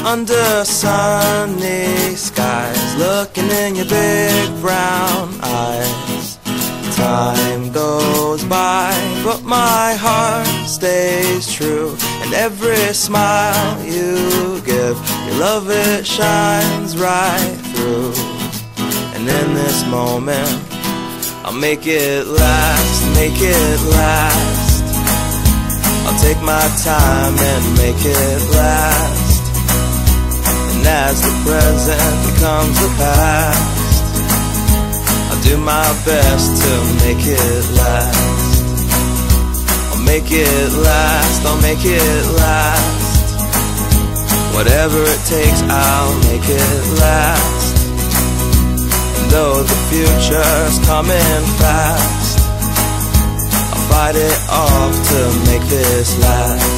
under sunny skies, looking in your big brown eyes. Time goes by, but my heart stays true, and every smile you give, your love, it shines right through. And in this moment, I'll make it last, make it last. I'll take my time and make it last. And as the present becomes the past, I'll do my best to make it last. I'll make it last, I'll make it last. Whatever it takes, I'll make it last. And though the future's coming fast, I'll fight it off to make this last.